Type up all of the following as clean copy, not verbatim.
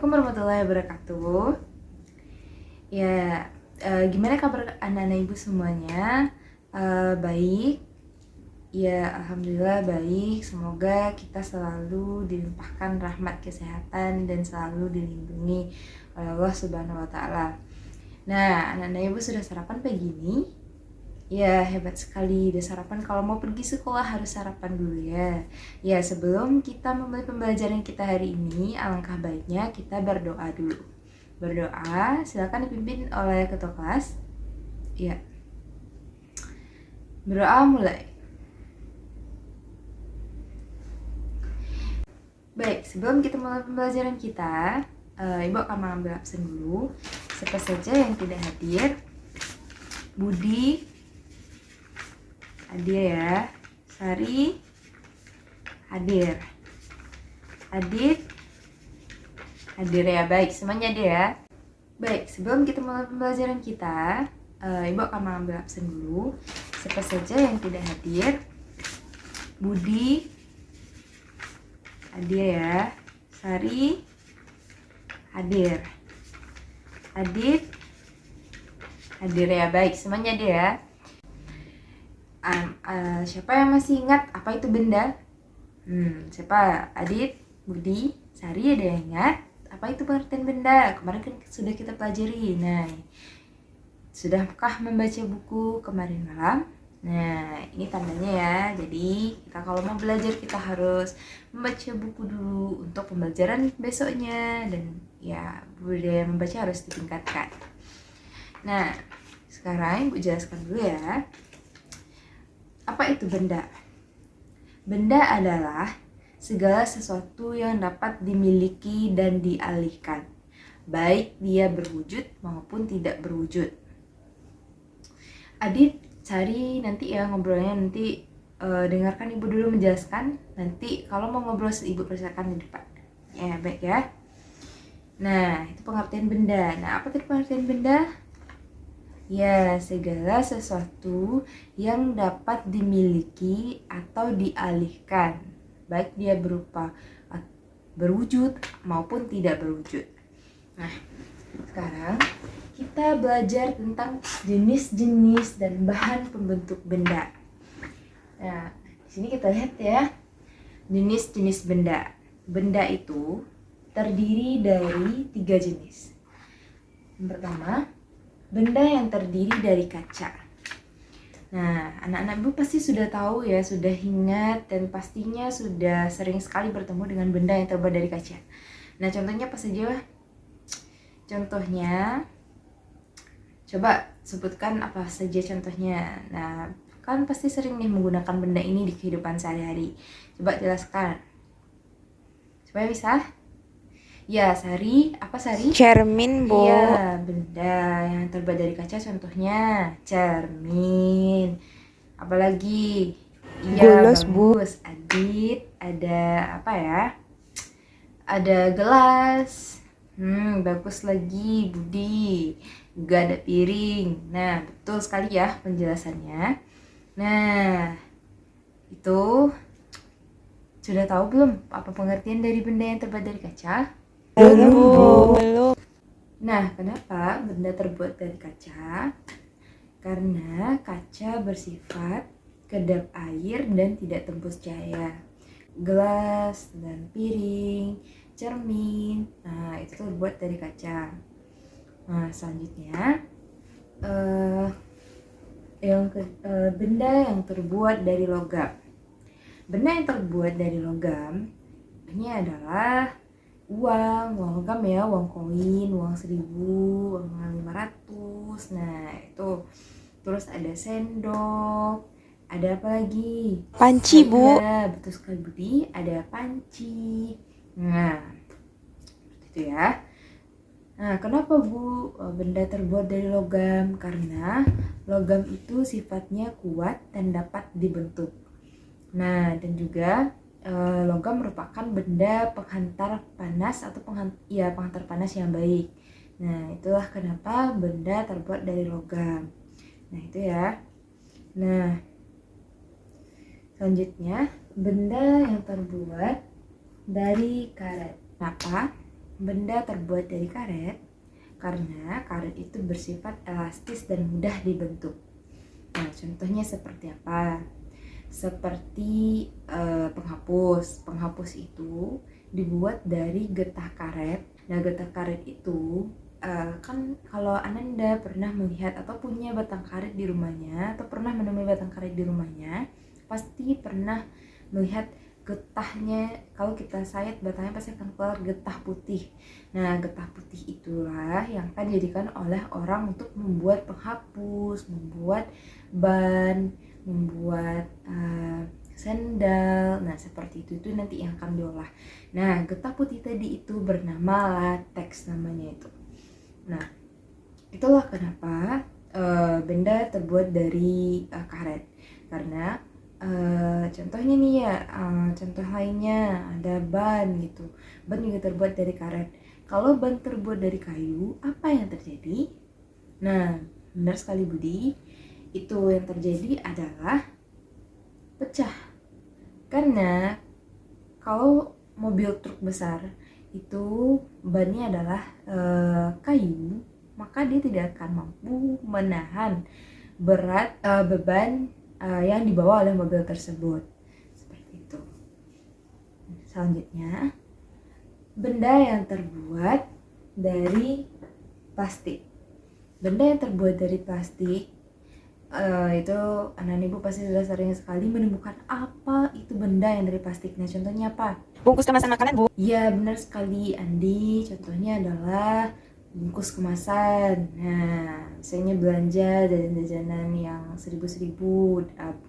Assalamualaikum warahmatullahi wabarakatuh. Ya, gimana kabar anak-anak ibu semuanya? Baik. Ya, alhamdulillah baik. Semoga kita selalu dilimpahkan rahmat kesehatan dan selalu dilindungi oleh Allah Subhanahu wa Ta'ala. Nah, anak-anak ibu sudah sarapan pagi ini? Ya, hebat sekali. Udah sarapan. Kalau mau pergi sekolah harus sarapan dulu ya. Ya, sebelum kita memulai pembelajaran kita hari ini, alangkah baiknya kita berdoa dulu. Berdoa, silakan dipimpin oleh ketua kelas. Ya. Berdoa mulai. Baik, sebelum kita mulai pembelajaran kita, Ibu akan mengambil absen dulu. Siapa saja yang tidak hadir? Budi, hadir ya. Sari, hadir. Adit, hadir ya. Baik, semuanya hadir ya. Baik, sebelum kita mulai pembelajaran kita, Ibu akan mengambil absen dulu. Siapa saja yang tidak hadir? Budi, hadir ya. Sari, hadir. Adit, hadir ya. Baik, semuanya hadir ya. Siapa yang masih ingat apa itu benda? Siapa? Adit, Budi, Sari, ada yang ingat apa itu pengertian benda? Kemarin kan sudah kita pelajari. Nah, sudahkah membaca buku kemarin malam? Nah, ini tandanya ya. Jadi kita kalau mau belajar kita harus membaca buku dulu untuk pembelajaran besoknya, dan ya budaya membaca harus ditingkatkan. Nah, sekarang Ibu jelaskan dulu ya. Apa itu benda? Benda adalah segala sesuatu yang dapat dimiliki dan dialihkan, baik dia berwujud maupun tidak berwujud. Adit, Sari, nanti ya ngobrolnya nanti dengarkan Ibu dulu menjelaskan. Nanti kalau mau ngobrol Ibu persilakan di depan. Ya, baik ya. Nah, itu pengertian benda. Nah, apa tadi pengertian benda? Ya, segala sesuatu yang dapat dimiliki atau dialihkan, baik dia berupa berwujud maupun tidak berwujud. Nah, sekarang kita belajar tentang jenis-jenis dan bahan pembentuk benda. Nah, di sini kita lihat ya, jenis-jenis benda. Benda itu terdiri dari 3 jenis. Yang pertama, benda yang terdiri dari kaca. Nah, anak-anak Ibu pasti sudah tahu ya, sudah ingat, dan pastinya sudah sering sekali bertemu dengan benda yang terbuat dari kaca. Nah, contohnya apa saja? Contohnya, coba sebutkan apa saja contohnya. Nah, kan pasti sering nih menggunakan benda ini di kehidupan sehari-hari. Coba jelaskan. Supaya bisa? Ya, Sari, apa Sari? Cermin, Bu. Iya, benda yang terbuat dari kaca contohnya cermin. Apalagi? Iya, Gelas, Bu. bagus. Adit, ada apa ya? Ada gelas. Bagus lagi, Budi. Juga ada piring. Nah, betul sekali ya penjelasannya. Nah, itu sudah tahu belum apa pengertian dari benda yang terbuat dari kaca? Belum, Bu. Belum. Nah, kenapa benda terbuat dari kaca? Karena kaca bersifat kedap air dan tidak tembus cahaya. Gelas dan piring, cermin, nah itu terbuat dari kaca. Nah, selanjutnya benda yang terbuat dari logam. Benda yang terbuat dari logam ini adalah uang logam ya, uang koin, uang 1000, uang 500. Nah, itu. Terus ada sendok, ada apa lagi? Panci, Bu. Ada, betul sekali Budi, ada panci. Nah, itu ya. Nah, kenapa Bu benda terbuat dari logam? Karena logam itu sifatnya kuat dan dapat dibentuk. Nah, dan juga logam merupakan benda penghantar panas atau penghantar panas yang baik. Nah, itulah kenapa benda terbuat dari logam. Nah, itu ya. Nah, selanjutnya benda yang terbuat dari karet. Kenapa? benda terbuat dari karet karena karet itu bersifat elastis dan mudah dibentuk. Nah, contohnya seperti apa? Seperti penghapus. Penghapus itu dibuat dari getah karet. Nah, getah karet itu kan kalau Ananda pernah melihat atau punya batang karet di rumahnya atau pernah menemui batang karet di rumahnya, pasti pernah melihat getahnya. Kalau kita sayat batangnya pasti akan keluar getah putih. Nah, getah putih itulah yang akan dijadikan oleh orang untuk membuat penghapus, membuat ban, membuat sendal. Nah, seperti itu nanti yang akan diolah. Nah, getah putih tadi itu bernama lateks namanya itu. Nah, itulah kenapa benda terbuat dari karet. Karena contohnya nih ya, contoh lainnya ada ban gitu. Ban juga terbuat dari karet. Kalau ban terbuat dari kayu, apa yang terjadi? Nah, benar sekali Budi. Itu yang terjadi adalah pecah. Karena kalau mobil truk besar itu bannya adalah kayu, maka dia tidak akan mampu menahan berat beban yang dibawa oleh mobil tersebut. Seperti itu. Selanjutnya, benda yang terbuat dari plastik. Benda yang terbuat dari plastik itu anak ibu pasti sudah sering sekali menemukan apa itu benda yang dari plastik. Nah, contohnya apa? Bungkus kemasan makanan, Bu. Ya, benar sekali Andi. Contohnya adalah bungkus kemasan. Nah, misalnya belanja dan jajanan yang 1000-1000,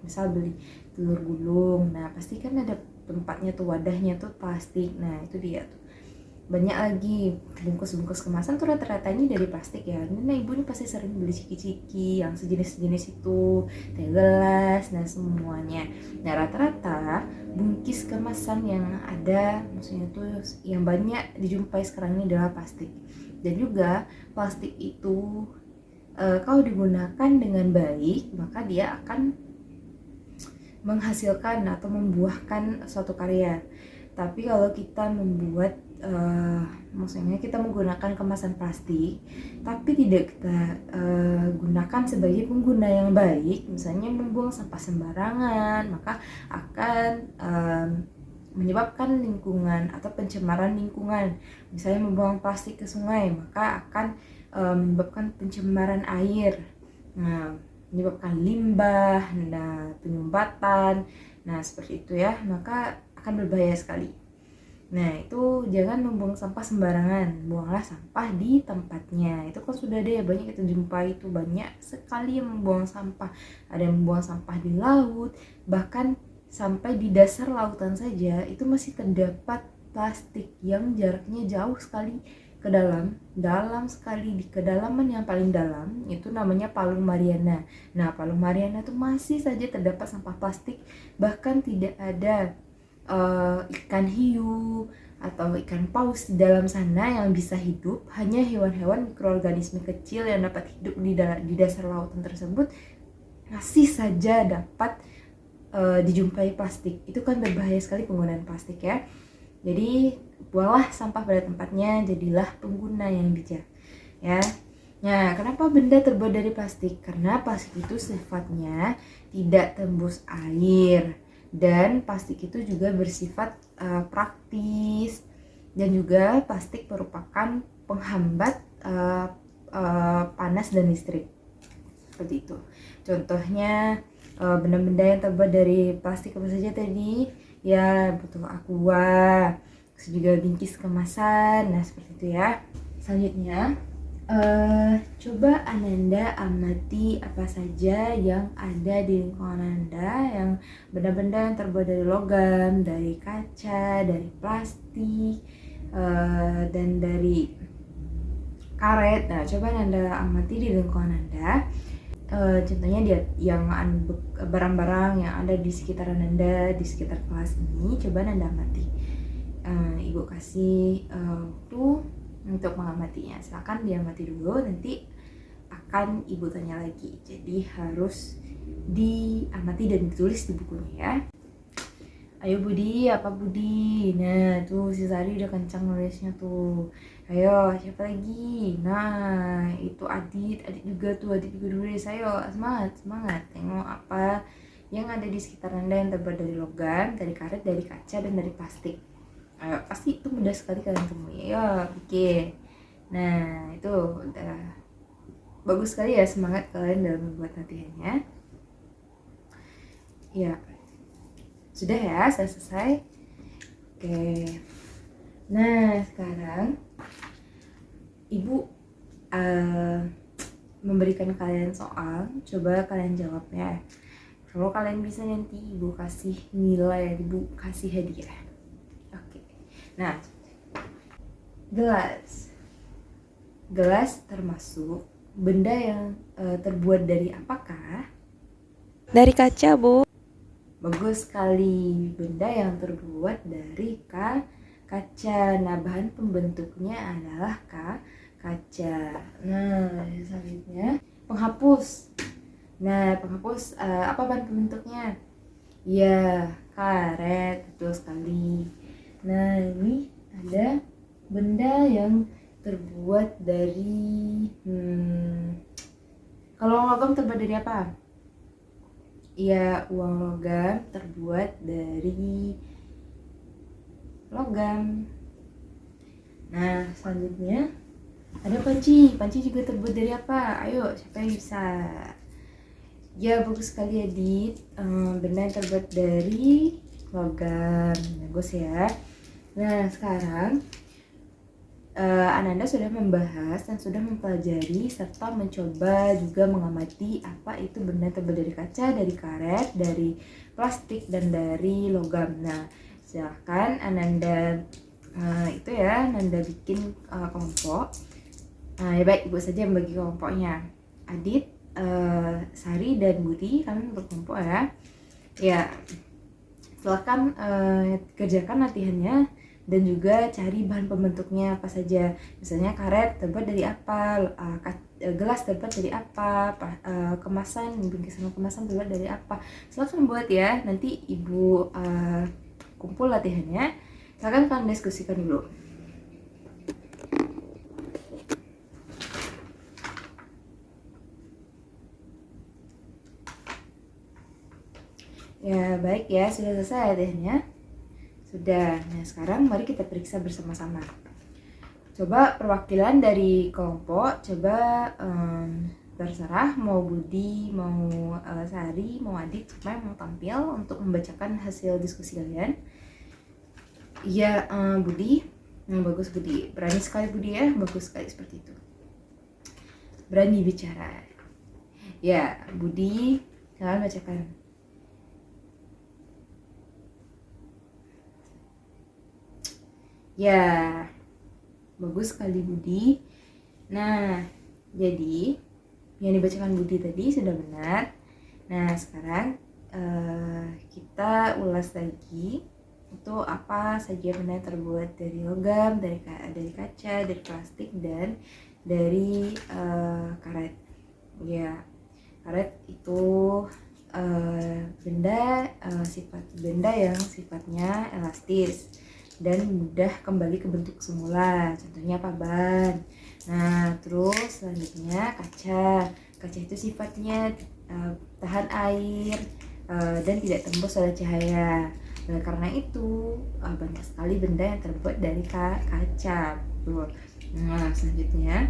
misal beli telur gulung. Nah, pasti kan ada tempatnya tuh, wadahnya tuh plastik. Nah, itu dia tuh. Banyak lagi bungkus-bungkus kemasan tuh rata-rata ini dari plastik ya. Nah, ibu ini pasti sering beli ciki-ciki yang sejenis-sejenis itu, teh gelas, nah semuanya. Nah, rata-rata bungkus kemasan yang ada, maksudnya tuh yang banyak dijumpai sekarang ini adalah plastik. Dan juga plastik itu kalau digunakan dengan baik, maka dia akan menghasilkan atau membuahkan suatu karya. Tapi kalau kita membuat maksudnya kita menggunakan kemasan plastik tapi tidak kita gunakan sebagai pengguna yang baik, misalnya membuang sampah sembarangan, maka akan menyebabkan lingkungan atau pencemaran lingkungan. Misalnya membuang plastik ke sungai, maka akan menyebabkan pencemaran air, menyebabkan limbah, penyumbatan, seperti itu ya, maka akan berbahaya sekali. Nah, itu jangan membuang sampah sembarangan, buanglah sampah di tempatnya. Itu kan sudah ada ya, banyak kita jumpai itu, banyak sekali yang membuang sampah. Ada yang membuang sampah di laut, bahkan sampai di dasar lautan saja itu masih terdapat plastik yang jaraknya jauh sekali ke dalam sekali, di kedalaman yang paling dalam itu namanya Palung Mariana. Nah, Palung Mariana itu masih saja terdapat sampah plastik, bahkan tidak ada ikan hiu atau ikan paus di dalam sana yang bisa hidup. Hanya hewan-hewan mikroorganisme kecil yang dapat hidup di dasar lautan tersebut masih saja dapat dijumpai plastik. Itu kan berbahaya sekali penggunaan plastik ya. Jadi buanglah sampah pada tempatnya, jadilah pengguna yang bijak ya. Nah, kenapa benda terbuat dari plastik? Karena plastik itu sifatnya tidak tembus air, dan plastik itu juga bersifat praktis, dan juga plastik merupakan penghambat panas dan listrik. Seperti itu. Contohnya benda-benda yang terbuat dari plastik apa saja tadi? Ya, botol aqua, terus juga bingkis kemasan. Nah, seperti itu ya. Selanjutnya, coba Ananda amati apa saja yang ada di lingkungan Anda, yang benda-benda yang terbuat dari logam, dari kaca, dari plastik, dan dari karet. Nah, coba Ananda amati di lingkungan Anda. Contohnya dia yang barang-barang yang ada di sekitaran Anda, di sekitar kelas ini, coba Anda amati. Ibu kasih waktu untuk mengamatinya. Silakan diamati dulu, nanti akan ibu tanya lagi. Jadi harus diamati dan ditulis di bukunya ya. Ayo Budi, apa Budi? Nah, tuh si Sari udah kencang nulisnya tuh. Ayo, siapa lagi? Nah, itu Adit juga tuh, Adit juga nulis. Ayo, semangat, semangat. Tengok apa yang ada di sekitar Anda yang terbuat dari logam, dari karet, dari kaca, dan dari plastik. Ayo, pasti itu mudah sekali kalian temui. Ayo, oke. Nah, itu udah bagus sekali ya semangat kalian dalam membuat latihannya. Ya, sudah ya, saya selesai. Oke. Nah, sekarang Ibu memberikan kalian soal, coba kalian jawab ya. Kalau kalian bisa nanti Ibu kasih nilai, Ibu kasih hadiah. Oke. Nah, gelas. Gelas termasuk benda yang terbuat dari apakah? Dari kaca, Bu. Bagus sekali, benda yang terbuat dari kaca. Nah, bahan pembentuknya adalah kaca. Nah, selanjutnya penghapus. Nah, penghapus apa bahan pembentuknya? Ya, karet, betul sekali. Nah, ini ada benda yang terbuat dari kalau logam terbuat dari apa? Iya, uang logam terbuat dari logam. Nah, selanjutnya ada panci. Panci juga terbuat dari apa? Ayo, siapa yang bisa? Ya, bagus sekali Adit. Benda yang terbuat dari logam. Bagus ya. Nah, sekarang Ananda sudah membahas dan sudah mempelajari serta mencoba juga mengamati apa itu benda terbuat dari kaca, dari karet, dari plastik, dan dari logam. Nah, silahkan Ananda itu ya, Ananda bikin kelompok. Ya baik, Ibu saja yang bagi kelompoknya. Adit, Sari, dan Budi, kalian berkelompok ya. Ya, silahkan kerjakan latihannya dan juga cari bahan pembentuknya apa saja. Misalnya karet terbuat dari apa, gelas terbuat dari apa, kemasan, bingkisan kemasan terbuat dari apa. Silahkan buat ya, nanti Ibu kumpul latihannya. Silahkan kalian diskusikan dulu. Ya baik ya, sudah selesai latihannya. Sudah. Nah, sekarang mari kita periksa bersama-sama. Coba perwakilan dari kelompok, coba terserah mau Budi, mau Sari, mau Adit, siapa yang mau tampil untuk membacakan hasil diskusi kalian. Iya, Budi. Bagus Budi. Berani sekali Budi ya, bagus sekali seperti itu. Berani bicara. Ya, Budi, kalian bacakan. Ya, bagus sekali Budi. Nah, jadi yang dibacakan Budi tadi sudah benar. Nah, sekarang kita ulas lagi itu apa saja benda yang terbuat dari logam, dari kaca, dari plastik, dan dari karet. Ya, karet itu benda yang sifatnya elastis dan mudah kembali ke bentuk semula. Contohnya apa, Ban? Nah, terus selanjutnya kaca. Kaca itu sifatnya tahan air dan tidak tembus oleh cahaya. Oleh karena itu, banyak sekali benda yang terbuat dari kaca. Betul. Nah, selanjutnya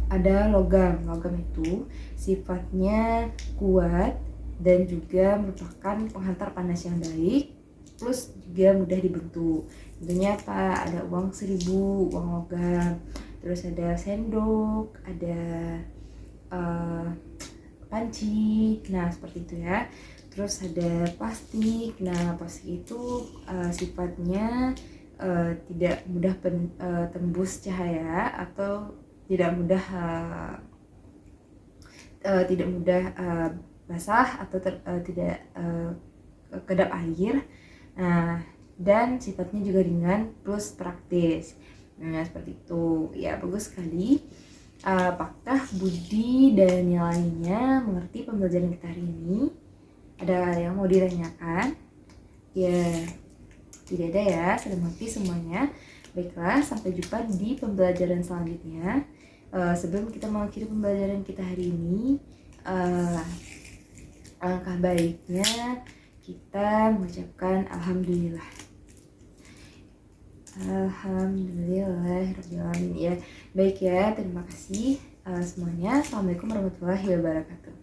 ada logam. Logam itu sifatnya kuat dan juga merupakan penghantar panas yang baik, plus juga mudah dibentuk. Tentunya apa? Ada uang 1000, uang logam, terus ada sendok, ada panci. Nah, seperti itu ya. Terus ada plastik. Nah, plastik itu sifatnya tidak mudah tembus cahaya atau tidak mudah basah atau tidak kedap air. Nah, dan sifatnya juga ringan plus praktis. Nah, seperti itu. Ya, bagus sekali. Apakah Budi dan yang lainnya mengerti pembelajaran kita hari ini? Ada yang mau ditanyakan? Ya, tidak ada ya, sudah mengerti semuanya. Baiklah, sampai jumpa di pembelajaran selanjutnya. Sebelum kita mengakhiri pembelajaran kita hari ini, alangkah baiknya kita mengucapkan alhamdulillah. Alhamdulillahirrahmanirrahim ya. Baik ya, terima kasih semuanya. Assalamualaikum warahmatullahi wabarakatuh.